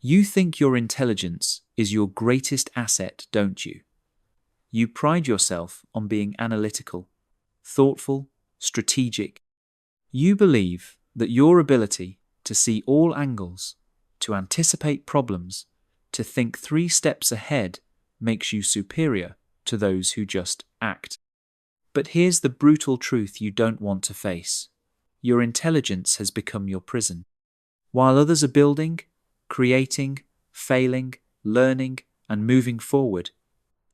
You think your intelligence is your greatest asset, don't you? You pride yourself on being analytical, thoughtful, strategic. You believe that your ability to see all angles, to anticipate problems, to think 3 steps ahead makes you superior to those who just act. But here's the brutal truth you don't want to face. Your intelligence has become your prison. While others are building, creating, failing, learning, and moving forward,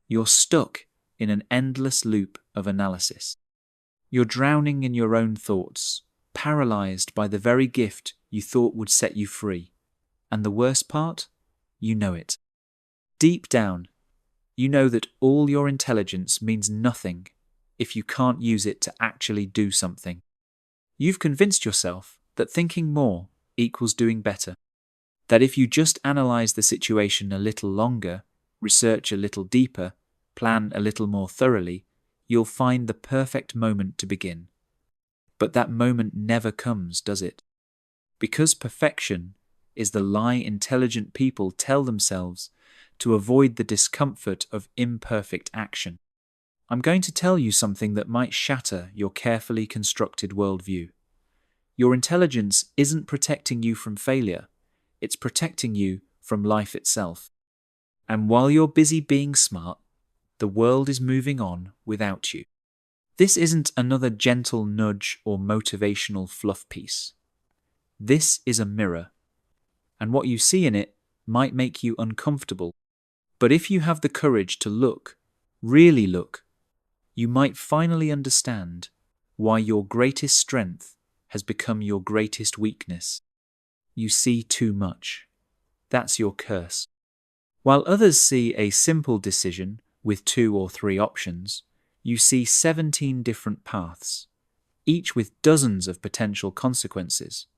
you're stuck in an endless loop of analysis. You're drowning in your own thoughts, paralyzed by the very gift you thought would set you free. And the worst part? You know it. Deep down, you know that all your intelligence means nothing if you can't use it to actually do something. You've convinced yourself that thinking more equals doing better. That if you just analyze the situation a little longer, research a little deeper, plan a little more thoroughly, you'll find the perfect moment to begin. But that moment never comes, does it? Because perfection is the lie intelligent people tell themselves to avoid the discomfort of imperfect action. I'm going to tell you something that might shatter your carefully constructed worldview. Your intelligence isn't protecting you from failure, it's protecting you from life itself. And while you're busy being smart, the world is moving on without you. This isn't another gentle nudge or motivational fluff piece. This is a mirror, and what you see in it might make you uncomfortable. But if you have the courage to look, really look, you might finally understand why your greatest strength has become your greatest weakness. You see too much. That's your curse. While others see a simple decision with 2 or 3 options, you see 17 different paths, each with dozens of potential consequences,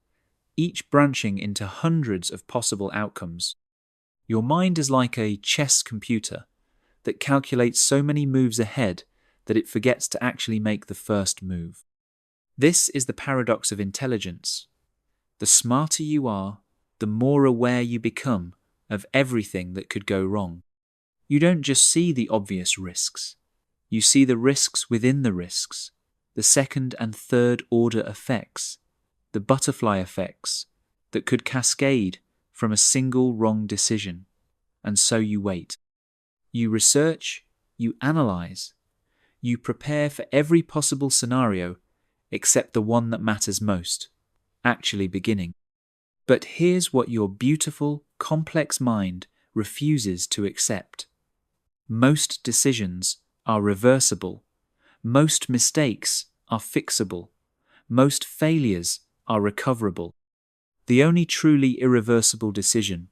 each branching into hundreds of possible outcomes. Your mind is like a chess computer that calculates so many moves ahead that it forgets to actually make the first move. This is the paradox of intelligence. The smarter you are, the more aware you become of everything that could go wrong. You don't just see the obvious risks. You see the risks within the risks, the second and third order effects, the butterfly effects that could cascade from a single wrong decision. And so you wait. You research, you analyze, you prepare for every possible scenario except the one that matters most, actually beginning. But here's what your beautiful, complex mind refuses to accept. Most decisions are reversible. Most mistakes are fixable. Most failures are recoverable. The only truly irreversible decision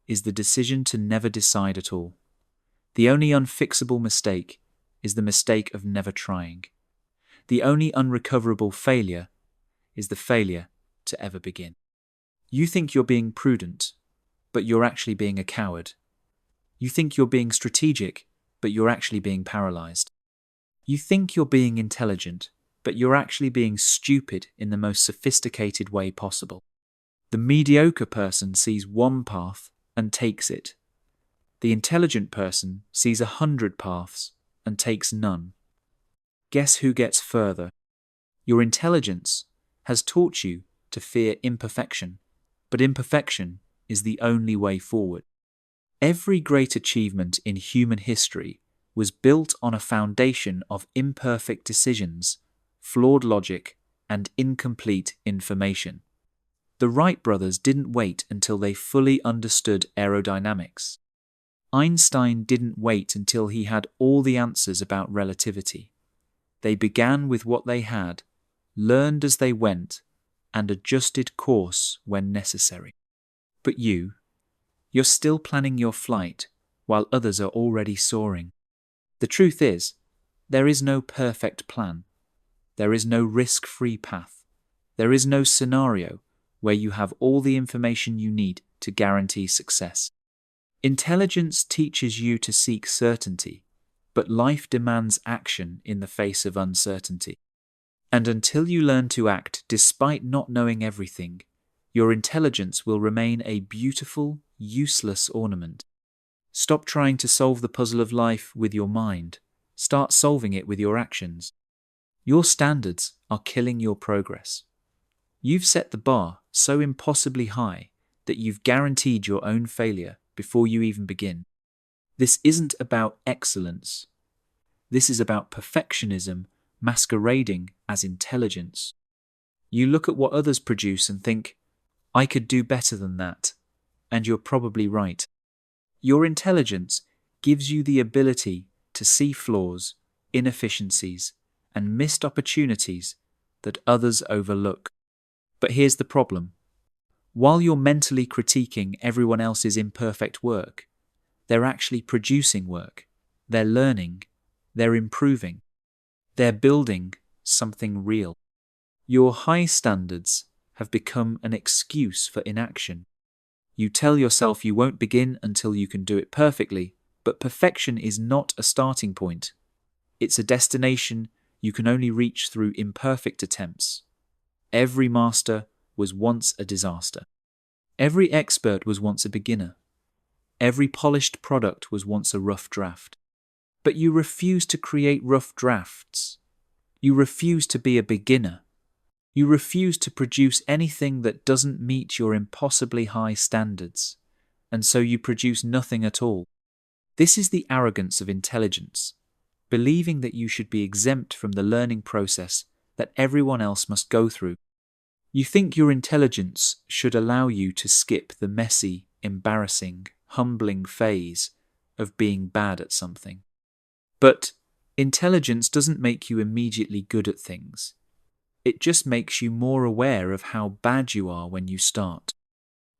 is the decision to never decide at all. The only unfixable mistake is the mistake of never trying. The only unrecoverable failure is the failure to ever begin. You think you're being prudent, but you're actually being a coward. You think you're being strategic, but you're actually being paralyzed. You think you're being intelligent, but you're actually being stupid in the most sophisticated way possible. The mediocre person sees one path and takes it. The intelligent person sees 100 paths and takes none. Guess who gets further? Your intelligence has taught you to fear imperfection, but imperfection is the only way forward. Every great achievement in human history was built on a foundation of imperfect decisions, flawed logic, and incomplete information. The Wright brothers didn't wait until they fully understood aerodynamics. Einstein didn't wait until he had all the answers about relativity. They began with what they had, learned as they went, and adjusted course when necessary. But you're still planning your flight while others are already soaring. The truth is, there is no perfect plan. There is no risk-free path. There is no scenario where you have all the information you need to guarantee success. Intelligence teaches you to seek certainty, but life demands action in the face of uncertainty. And until you learn to act despite not knowing everything, your intelligence will remain a beautiful, useless ornament. Stop trying to solve the puzzle of life with your mind. Start solving it with your actions. Your standards are killing your progress. You've set the bar so impossibly high that you've guaranteed your own failure before you even begin. This isn't about excellence. This is about perfectionism masquerading as intelligence. You look at what others produce and think, I could do better than that. And you're probably right. Your intelligence gives you the ability to see flaws, inefficiencies, and missed opportunities that others overlook. But here's the problem. While you're mentally critiquing everyone else's imperfect work, they're actually producing work. They're learning. They're improving. They're building something real. Your high standards have become an excuse for inaction. You tell yourself you won't begin until you can do it perfectly, but perfection is not a starting point. It's a destination you can only reach through imperfect attempts. Every master was once a disaster. Every expert was once a beginner. Every polished product was once a rough draft. But you refuse to create rough drafts. You refuse to be a beginner. You refuse to produce anything that doesn't meet your impossibly high standards, and so you produce nothing at all. This is the arrogance of intelligence, believing that you should be exempt from the learning process that everyone else must go through. You think your intelligence should allow you to skip the messy, embarrassing, humbling phase of being bad at something. But intelligence doesn't make you immediately good at things. It just makes you more aware of how bad you are when you start.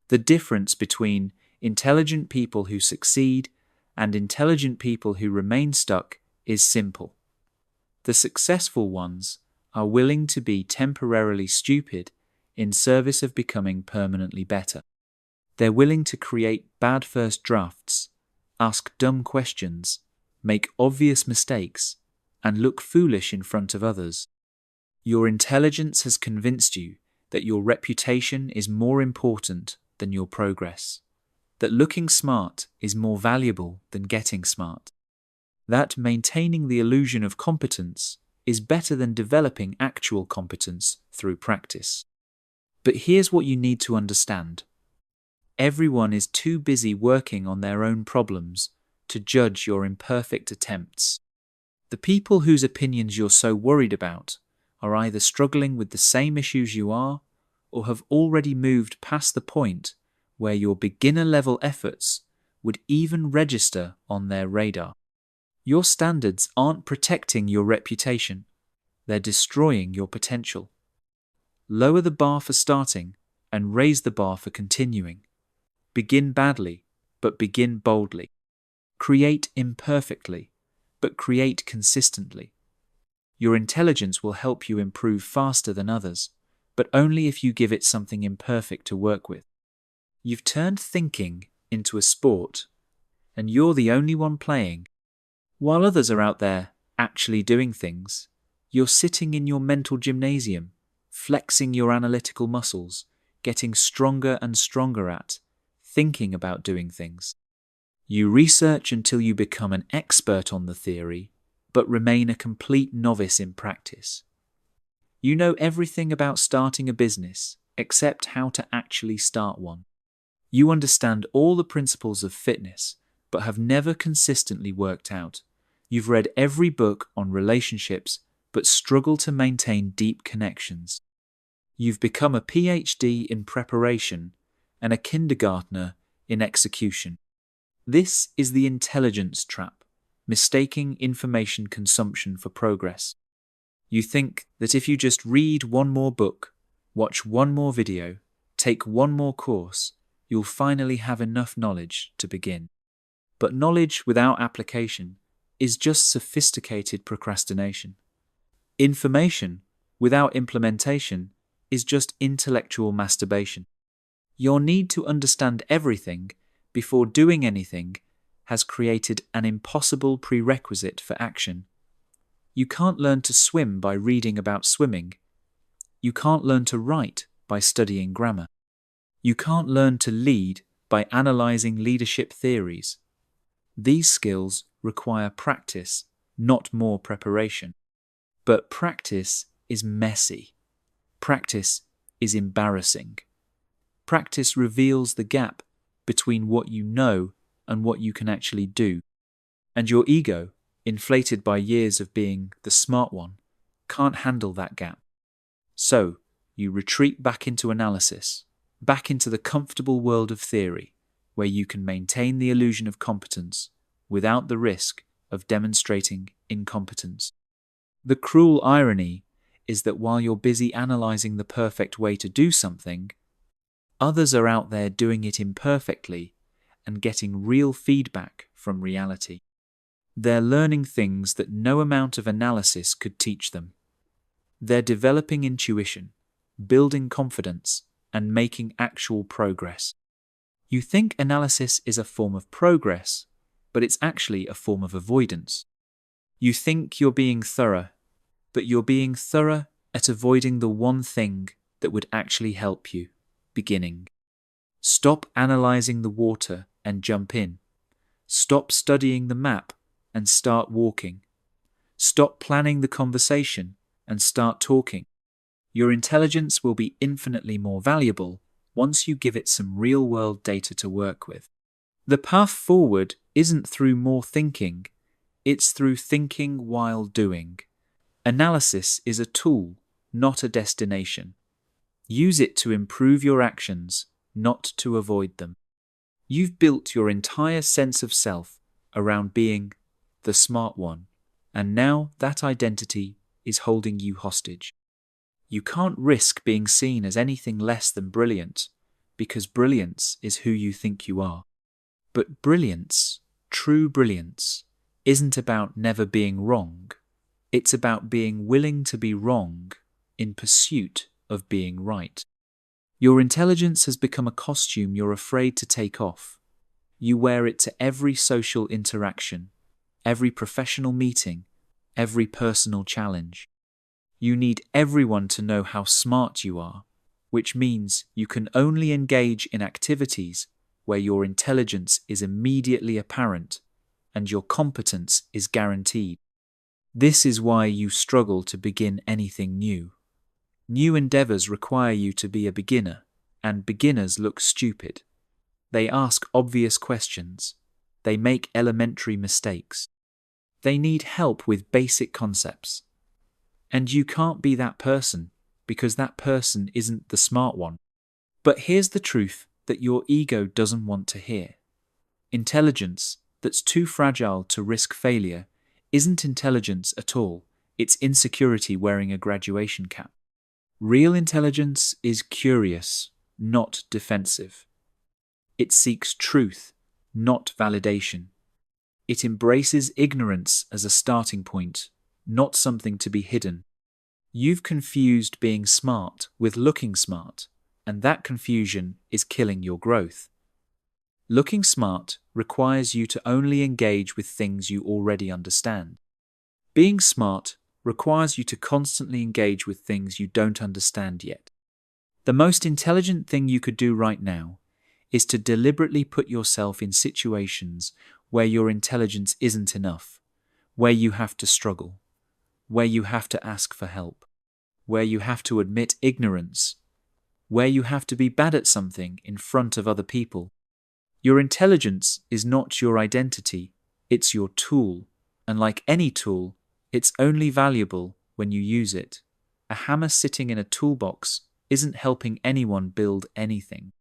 The difference between intelligent people who succeed and intelligent people who remain stuck is simple. The successful ones are willing to be temporarily stupid in service of becoming permanently better. They're willing to create bad first drafts, ask dumb questions, make obvious mistakes, and look foolish in front of others. Your intelligence has convinced you that your reputation is more important than your progress, that looking smart is more valuable than getting smart, that maintaining the illusion of competence is better than developing actual competence through practice. But here's what you need to understand. Everyone is too busy working on their own problems to judge your imperfect attempts. The people whose opinions you're so worried about are either struggling with the same issues you are or have already moved past the point where your beginner-level efforts would even register on their radar. Your standards aren't protecting your reputation, they're destroying your potential. Lower the bar for starting and raise the bar for continuing. Begin badly, but begin boldly. Create imperfectly, but create consistently. Your intelligence will help you improve faster than others, but only if you give it something imperfect to work with. You've turned thinking into a sport, and you're the only one playing. While others are out there actually doing things, you're sitting in your mental gymnasium, flexing your analytical muscles, getting stronger and stronger at thinking about doing things. You research until you become an expert on the theory, but remain a complete novice in practice. You know everything about starting a business, except how to actually start one. You understand all the principles of fitness, but have never consistently worked out. You've read every book on relationships, but struggle to maintain deep connections. You've become a PhD in preparation and a kindergartner in execution. This is the intelligence trap, mistaking information consumption for progress. You think that if you just read one more book, watch one more video, take one more course, you'll finally have enough knowledge to begin. But knowledge without application is just sophisticated procrastination. Information without implementation is just intellectual masturbation. Your need to understand everything before doing anything has created an impossible prerequisite for action. You can't learn to swim by reading about swimming. You can't learn to write by studying grammar. You can't learn to lead by analyzing leadership theories. These skills require practice, not more preparation. But practice is messy. Practice is embarrassing. Practice reveals the gap between what you know and what you can actually do. And your ego, inflated by years of being the smart one, can't handle that gap. So, you retreat back into analysis, back into the comfortable world of theory, where you can maintain the illusion of competence without the risk of demonstrating incompetence. The cruel irony is that while you're busy analyzing the perfect way to do something, others are out there doing it imperfectly and getting real feedback from reality. They're learning things that no amount of analysis could teach them. They're developing intuition, building confidence, and making actual progress. You think analysis is a form of progress, but it's actually a form of avoidance. You think you're being thorough, but you're being thorough at avoiding the one thing that would actually help you: beginning. Stop analyzing the water and jump in. Stop studying the map and start walking. Stop planning the conversation and start talking. Your intelligence will be infinitely more valuable once you give it some real-world data to work with. The path forward isn't through more thinking, it's through thinking while doing. Analysis is a tool, not a destination. Use it to improve your actions, not to avoid them. You've built your entire sense of self around being the smart one, and now that identity is holding you hostage. You can't risk being seen as anything less than brilliant, because brilliance is who you think you are. But brilliance, true brilliance, isn't about never being wrong. It's about being willing to be wrong in pursuit of being right. Your intelligence has become a costume you're afraid to take off. You wear it to every social interaction, every professional meeting, every personal challenge. You need everyone to know how smart you are, which means you can only engage in activities where your intelligence is immediately apparent and your competence is guaranteed. This is why you struggle to begin anything new. New endeavors require you to be a beginner, and beginners look stupid. They ask obvious questions. They make elementary mistakes. They need help with basic concepts. And you can't be that person, because that person isn't the smart one. But here's the truth that your ego doesn't want to hear. Intelligence that's too fragile to risk failure isn't intelligence at all. It's insecurity wearing a graduation cap. Real intelligence is curious, not defensive. It seeks truth, not validation. It embraces ignorance as a starting point, not something to be hidden. You've confused being smart with looking smart, and that confusion is killing your growth. Looking smart requires you to only engage with things you already understand. Being smart requires you to constantly engage with things you don't understand yet. The most intelligent thing you could do right now is to deliberately put yourself in situations where your intelligence isn't enough, where you have to struggle, where you have to ask for help, where you have to admit ignorance, where you have to be bad at something in front of other people. Your intelligence is not your identity, it's your tool, and like any tool, it's only valuable when you use it. A hammer sitting in a toolbox isn't helping anyone build anything.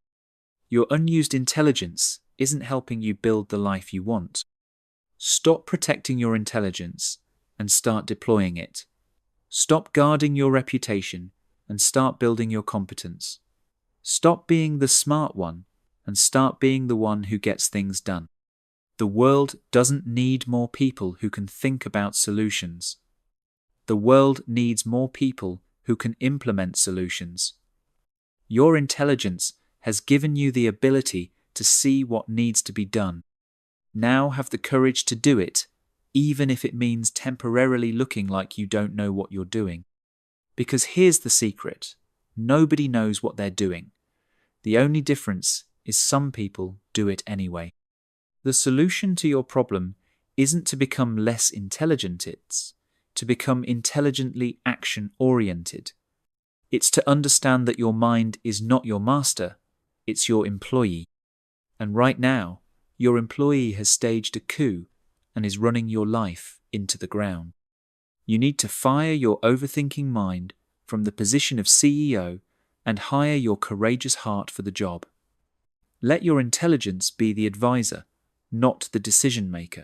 Your unused intelligence isn't helping you build the life you want. Stop protecting your intelligence and start deploying it. Stop guarding your reputation and start building your competence. Stop being the smart one and start being the one who gets things done. The world doesn't need more people who can think about solutions. The world needs more people who can implement solutions. Your intelligence has given you the ability to see what needs to be done. Now have the courage to do it, even if it means temporarily looking like you don't know what you're doing. Because here's the secret: nobody knows what they're doing. The only difference is some people do it anyway. The solution to your problem isn't to become less intelligent, it's to become intelligently action-oriented. It's to understand that your mind is not your master, it's your employee. And right now, your employee has staged a coup and is running your life into the ground. You need to fire your overthinking mind from the position of CEO and hire your courageous heart for the job. Let your intelligence be the advisor, not the decision maker.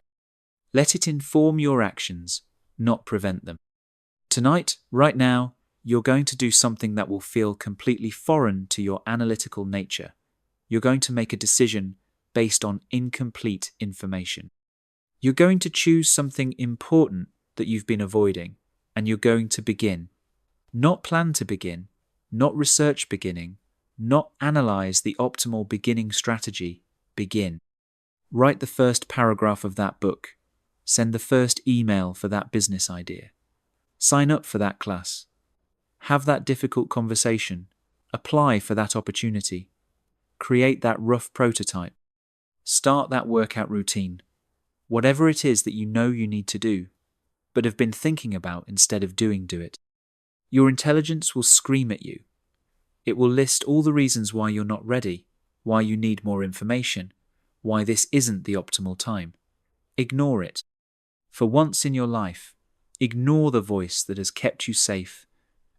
Let it inform your actions, not prevent them. Tonight, right now, you're going to do something that will feel completely foreign to your analytical nature. You're going to make a decision based on incomplete information. You're going to choose something important that you've been avoiding, and you're going to begin. Not plan to begin, not research beginning, not analyze the optimal beginning strategy. Begin. Write the first paragraph of that book. Send the first email for that business idea. Sign up for that class. Have that difficult conversation. Apply for that opportunity. Create that rough prototype. Start that workout routine. Whatever it is that you know you need to do, but have been thinking about instead of doing, do it. Your intelligence will scream at you. It will list all the reasons why you're not ready, why you need more information, why this isn't the optimal time. Ignore it. For once in your life, ignore the voice that has kept you safe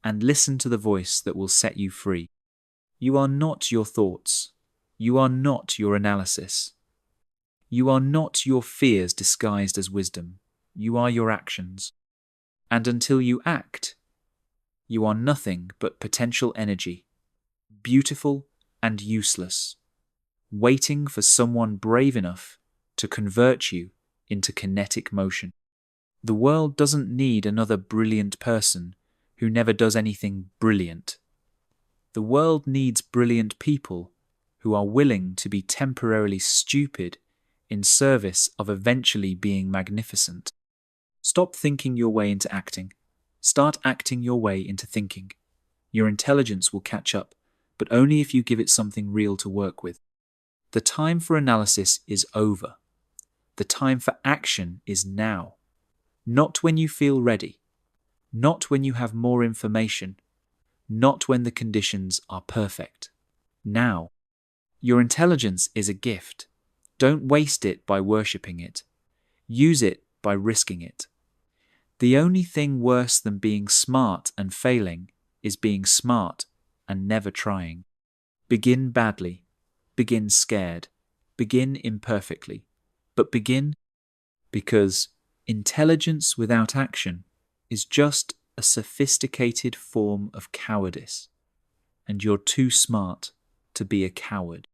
and listen to the voice that will set you free. You are not your thoughts. You are not your analysis. You are not your fears disguised as wisdom. You are your actions. And until you act, you are nothing but potential energy, beautiful and useless, waiting for someone brave enough to convert you into kinetic motion. The world doesn't need another brilliant person who never does anything brilliant. The world needs brilliant people who are willing to be temporarily stupid in service of eventually being magnificent. Stop thinking your way into acting. Start acting your way into thinking. Your intelligence will catch up, but only if you give it something real to work with. The time for analysis is over. The time for action is now. Not when you feel ready. Not when you have more information. Not when the conditions are perfect. Now. Your intelligence is a gift. Don't waste it by worshipping it. Use it by risking it. The only thing worse than being smart and failing is being smart and never trying. Begin badly. Begin scared. Begin imperfectly. But begin because intelligence without action is just a sophisticated form of cowardice, and you're too smart to be a coward.